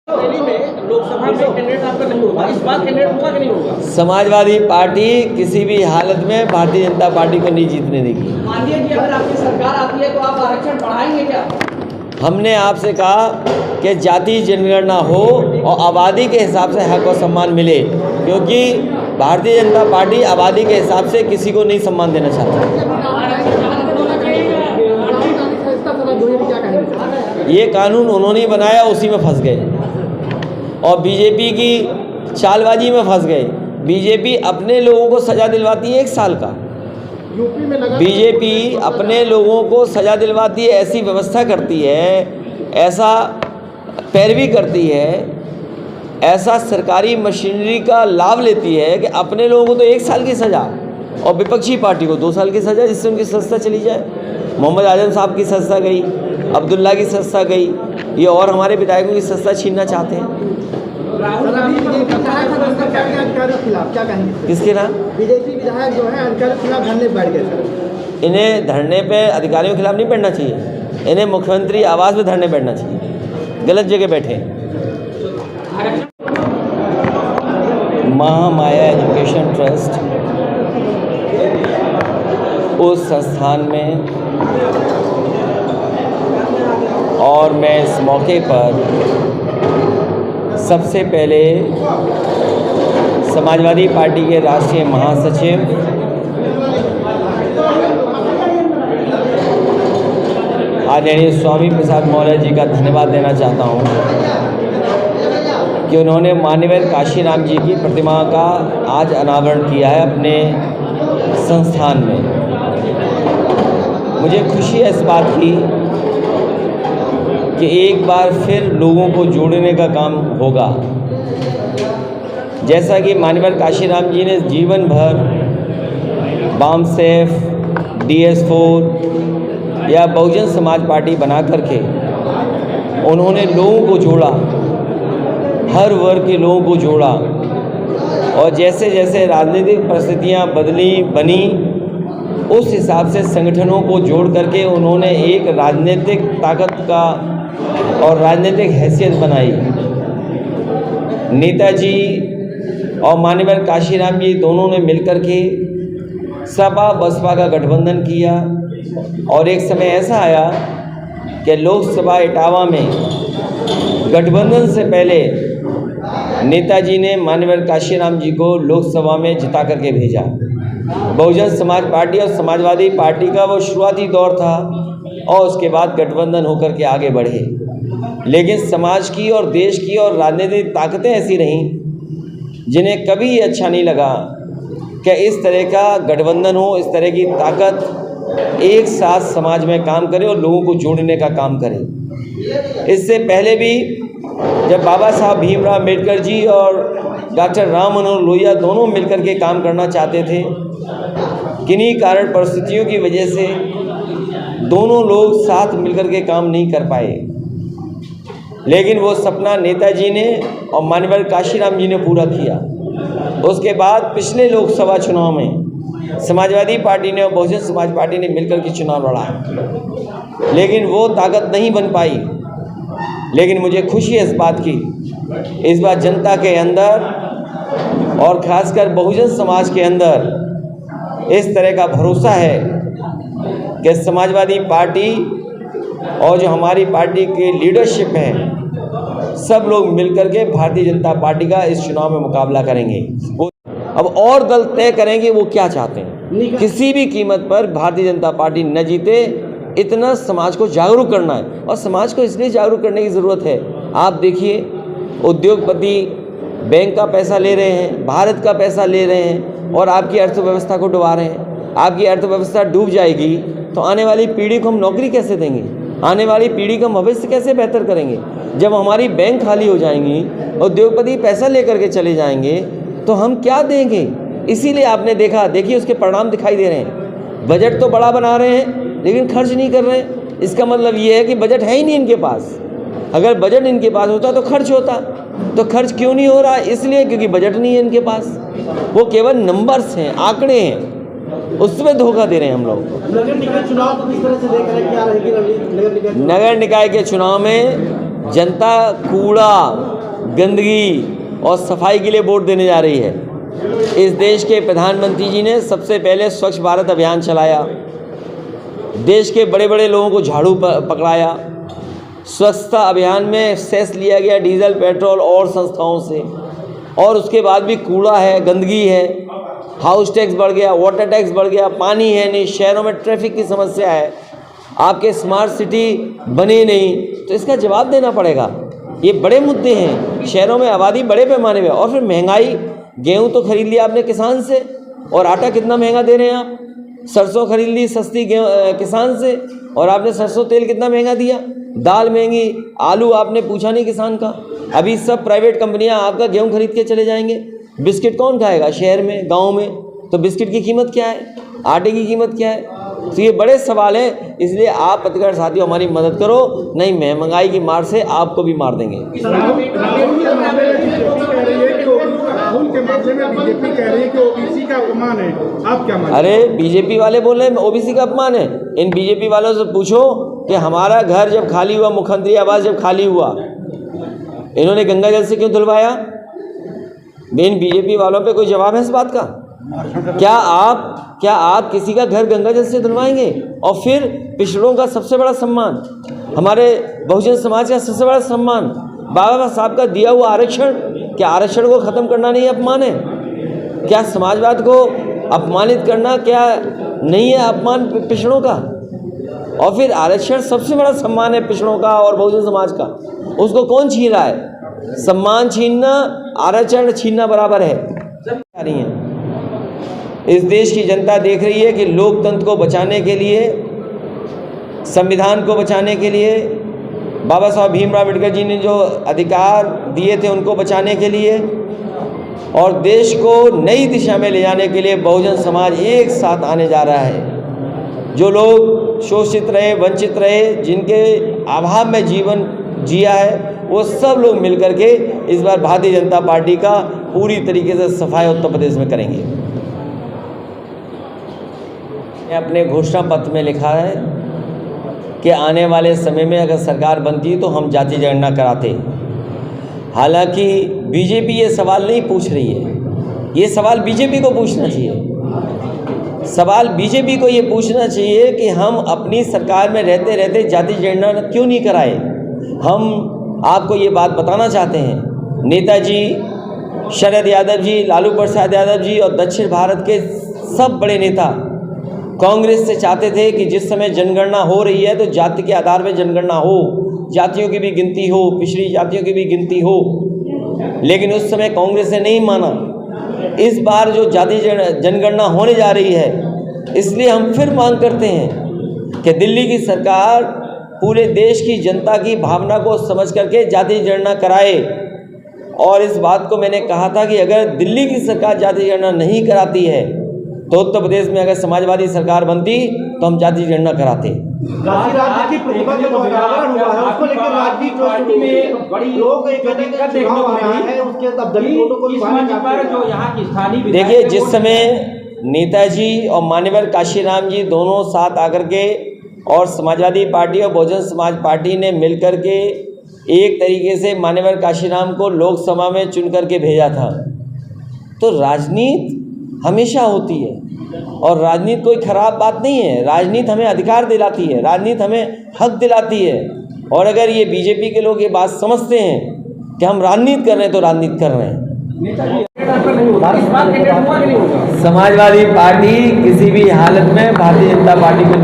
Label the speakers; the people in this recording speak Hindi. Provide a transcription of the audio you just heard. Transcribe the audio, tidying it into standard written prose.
Speaker 1: दिल्ली में लोकसभा में कैंडिडेट आपका नहीं होगा, इस बार कैंडिडेट होगा कि नहीं होगा?
Speaker 2: समाजवादी पार्टी किसी भी हालत में भारतीय जनता पार्टी को नहीं जीतने देगी।
Speaker 1: मानिए कि अगर आपकी सरकार आती है तो आप आरक्षण बढ़ाएंगे क्या?
Speaker 2: हमने आपसे कहा कि जाति जनगणना हो और आबादी के हिसाब से हक और सम्मान मिले, क्योंकि भारतीय जनता पार्टी आबादी के हिसाब से किसी को नहीं सम्मान देना चाहती। ये कानून उन्होंने ही बनाया, उसी में फंस गए और बीजेपी की चालबाजी में फंस गए। बीजेपी अपने लोगों को सज़ा दिलवाती है 1 साल का।
Speaker 3: यूपी में
Speaker 2: बीजेपी अपने लोगों को सज़ा दिलवाती है, ऐसी व्यवस्था करती है, ऐसा पैरवी करती है, ऐसा सरकारी मशीनरी का लाभ लेती है कि अपने लोगों को तो 1 साल की सज़ा और विपक्षी पार्टी को 2 साल की सज़ा, जिससे उनकी सत्ता चली जाए। मोहम्मद आजम साहब की सत्ता गई, अब्दुल्ला की सत्ता गई, ये और हमारे विधायकों की सत्ता छीनना चाहते हैं। किसके नाम?
Speaker 3: बीजेपी विधायक जो है अधिकारियों के खिलाफ धरने बैठ गए सर।
Speaker 2: इन्हें धरने पे अधिकारियों के खिलाफ नहीं बैठना चाहिए, इन्हें मुख्यमंत्री आवास पे धरने बैठना चाहिए। गलत जगह बैठे। महामाया एजुकेशन ट्रस्ट उस संस्थान में, और मैं इस मौके पर सबसे पहले समाजवादी पार्टी के राष्ट्रीय महासचिव आदरणीय स्वामी प्रसाद मौर्य जी का धन्यवाद देना चाहता हूं कि उन्होंने मान्यवर काशीराम जी की प्रतिमा का आज अनावरण किया है अपने संस्थान में। मुझे खुशी है इस बात की कि एक बार फिर लोगों को जोड़ने का काम होगा। जैसा कि मान्यवर काशीराम जी ने जीवन भर बामसेफ, DS4 या बहुजन समाज पार्टी बना करके उन्होंने लोगों को जोड़ा, हर वर्ग के लोगों को जोड़ा, और जैसे जैसे राजनीतिक परिस्थितियां बनी उस हिसाब से संगठनों को जोड़ करके उन्होंने एक राजनीतिक ताकत का और राजनीतिक हैसियत बनाई। नेताजी और मान्यवर काशीराम जी दोनों ने मिलकर के सपा बसपा का गठबंधन किया, और एक समय ऐसा आया कि लोकसभा इटावा में गठबंधन से पहले नेताजी ने मान्यवर काशीराम जी को लोकसभा में जिता करके भेजा। बहुजन समाज पार्टी और समाजवादी पार्टी का वो शुरुआती दौर था, और उसके बाद गठबंधन होकर के आगे बढ़े। लेकिन समाज की और देश की और राजनीतिक ताकतें ऐसी रहीं जिन्हें कभी ये अच्छा नहीं लगा कि इस तरह का गठबंधन हो, इस तरह की ताकत एक साथ समाज में काम करे और लोगों को जोड़ने का काम करे। इससे पहले भी जब बाबा साहब भीमराव अम्बेडकर जी और डॉक्टर राम मनोहर लोहिया दोनों मिलकर के काम करना चाहते थे, किन्हीं कारण परिस्थितियों की वजह से दोनों लोग साथ मिलकर के काम नहीं कर पाए। लेकिन वो सपना नेताजी ने और मान्यवर काशीराम जी ने पूरा किया। उसके बाद पिछले लोकसभा चुनाव में समाजवादी पार्टी ने और बहुजन समाज पार्टी ने मिलकर के चुनाव लड़ा, लेकिन वो ताकत नहीं बन पाई। लेकिन मुझे खुशी है इस बात की, इस बार जनता के अंदर और खासकर बहुजन समाज के अंदर इस तरह का भरोसा है कि समाजवादी पार्टी और जो हमारी पार्टी की लीडरशिप है, सब लोग मिलकर के भारतीय जनता पार्टी का इस चुनाव में मुकाबला करेंगे। वो अब और दल तय करेंगे वो क्या चाहते हैं। किसी भी कीमत पर भारतीय जनता पार्टी न जीते, इतना समाज को जागरूक करना है, और समाज को इसलिए जागरूक करने की ज़रूरत है। आप देखिए, उद्योगपति बैंक का पैसा ले रहे हैं, भारत का पैसा ले रहे हैं, और आपकी अर्थव्यवस्था को डुबा रहे हैं। आपकी अर्थव्यवस्था डूब जाएगी तो आने वाली पीढ़ी को हम नौकरी कैसे देंगे, आने वाली पीढ़ी का भविष्य कैसे बेहतर करेंगे। जब हमारी बैंक खाली हो जाएंगी, उद्योगपति पैसा लेकर के चले जाएंगे, तो हम क्या देंगे। इसीलिए आपने देखिए उसके परिणाम दिखाई दे रहे हैं। बजट तो बड़ा बना रहे हैं लेकिन खर्च नहीं कर रहे हैं। इसका मतलब ये है कि बजट है ही नहीं इनके पास। अगर बजट इनके पास होता तो खर्च होता, तो खर्च क्यों नहीं हो रहा? इसलिए क्योंकि बजट नहीं है इनके पास। वो केवल नंबर्स हैं, आंकड़े हैं, उसमें धोखा दे रहे हैं हम लोग।
Speaker 3: नगर निकाय चुनाव को किस तरह से देख रहे हैं, क्या रहेगी नगर निकाय?
Speaker 2: नगर निकाय के चुनाव में जनता कूड़ा गंदगी और सफाई के लिए वोट देने जा रही है। इस देश के प्रधानमंत्री जी ने सबसे पहले स्वच्छ भारत अभियान चलाया, देश के बड़े बड़े लोगों को झाड़ू पकड़ाया, स्वच्छता अभियान में सेस लिया गया डीजल पेट्रोल और संस्थाओं से, और उसके बाद भी कूड़ा है, गंदगी है, हाउस टैक्स बढ़ गया, वाटर टैक्स बढ़ गया, पानी है नहीं, शहरों में ट्रैफिक की समस्या है, आपके स्मार्ट सिटी बने नहीं, तो इसका जवाब देना पड़ेगा। ये बड़े मुद्दे हैं, शहरों में आबादी बड़े पैमाने पे, और फिर महंगाई, गेहूं तो खरीद लिया आपने किसान से, और आटा कितना महंगा दे रहे हैं आप, सरसों खरीद ली सस्ती किसान से, और आपने सरसों तेल कितना महंगा दिया, दाल महंगी, आलू आपने पूछा नहीं किसान का। अभी सब प्राइवेट कंपनियां आपका गेहूं खरीद के चले जाएंगे। बिस्किट कौन खाएगा शहर में, गांव में? तो बिस्किट की कीमत क्या है, आटे की कीमत क्या है? तो ये बड़े सवाल हैं, इसलिए आप पत्रकार साथियों हमारी मदद करो, नहीं महंगाई की मार से आपको भी मार देंगे।
Speaker 3: राहुल के मामले में बीजेपी कह रही है कि ओबीसी का अपमान है, आप क्या मानते हैं?
Speaker 2: अरे बीजेपी वाले बोल रहे हैं ओबीसी का अपमान है। इन बीजेपी वालों से पूछो कि हमारा घर जब खाली हुआ, मुख्यमंत्री आवास जब खाली हुआ, इन्होंने गंगा जल से क्यों धुलवाया? इन बीजेपी वालों पे कोई जवाब है इस बात का? क्या आप किसी का घर गंगा जल से धुलवाएंगे? और फिर पिछड़ों का सबसे बड़ा सम्मान, हमारे बहुजन समाज का सबसे बड़ा सम्मान, बाबा साहब का दिया हुआ आरक्षण, क्या आरक्षण को ख़त्म करना नहीं अपमान है? क्या समाजवाद को अपमानित करना क्या नहीं है अपमान पिछड़ों का? और फिर आरक्षण सबसे बड़ा सम्मान है पिछड़ों का और बहुजन समाज का, उसको कौन छीन रहा है? सम्मान छीनना आरक्षण छीनना बराबर है। आ रही हैं, इस देश की जनता देख रही है कि लोकतंत्र को बचाने के लिए, संविधान को बचाने के लिए, बाबा साहब भीमराव अम्बेडकर जी ने जो अधिकार दिए थे उनको बचाने के लिए, और देश को नई दिशा में ले जाने के लिए बहुजन समाज एक साथ आने जा रहा है। जो लोग शोषित रहे, वंचित रहे, जिनके अभाव में जीवन जिया है, वो सब लोग मिलकर के इस बार भारतीय जनता पार्टी का पूरी तरीके से सफाई उत्तर प्रदेश में करेंगे। अपने घोषणा पत्र में लिखा है कि आने वाले समय में अगर सरकार बनती तो हम जाति जनगणना कराते। हालांकि बीजेपी ये सवाल नहीं पूछ रही है, ये सवाल बीजेपी को पूछना चाहिए। सवाल बीजेपी को ये पूछना चाहिए कि हम अपनी सरकार में रहते रहते जाति जनगणना क्यों नहीं कराए। हम आपको ये बात बताना चाहते हैं, नेताजी शरद यादव जी, लालू प्रसाद यादव जी और दक्षिण भारत के सब बड़े नेता कांग्रेस से चाहते थे कि जिस समय जनगणना हो रही है तो जाति के आधार पर जनगणना हो, जातियों की भी गिनती हो, पिछड़ी जातियों की भी गिनती हो, लेकिन उस समय कांग्रेस ने नहीं माना। इस बार जो जाति जनगणना होने जा रही है, इसलिए हम फिर मांग करते हैं कि दिल्ली की सरकार पूरे देश की जनता की भावना को समझ करके जाति जनगणना कराए। और इस बात को मैंने कहा था कि अगर दिल्ली की सरकार जाति जनगणना नहीं कराती है तो उत्तर प्रदेश में अगर समाजवादी सरकार बनती तो हम जाति जनगणना कराते।
Speaker 3: की प्रतिभा जो बहिष्कार हुआ है उसको लेकर राजनीति में बड़ी लोग चुनाव आ रहा है, उसके तब दलित वोटों को जो यहाँ की स्थानीय, देखिए जिस समय नेताजी और मान्यवर काशीराम जी दोनों साथ आकर के और समाजवादी पार्टी और बहुजन समाज पार्टी ने मिलकर के एक तरीके से मान्यवर काशीराम को लोकसभा में चुन करके भेजा था, तो राजनीति हमेशा होती है और राजनीति कोई खराब बात नहीं है। राजनीति हमें अधिकार दिलाती है, राजनीति हमें हक दिलाती है। और अगर ये बीजेपी के लोग ये बात समझते हैं कि हम राजनीति कर रहे हैं तो राजनीति कर रहे हैं। समाजवादी पार्टी किसी भी हालत में भारतीय जनता पार्टी को नहीं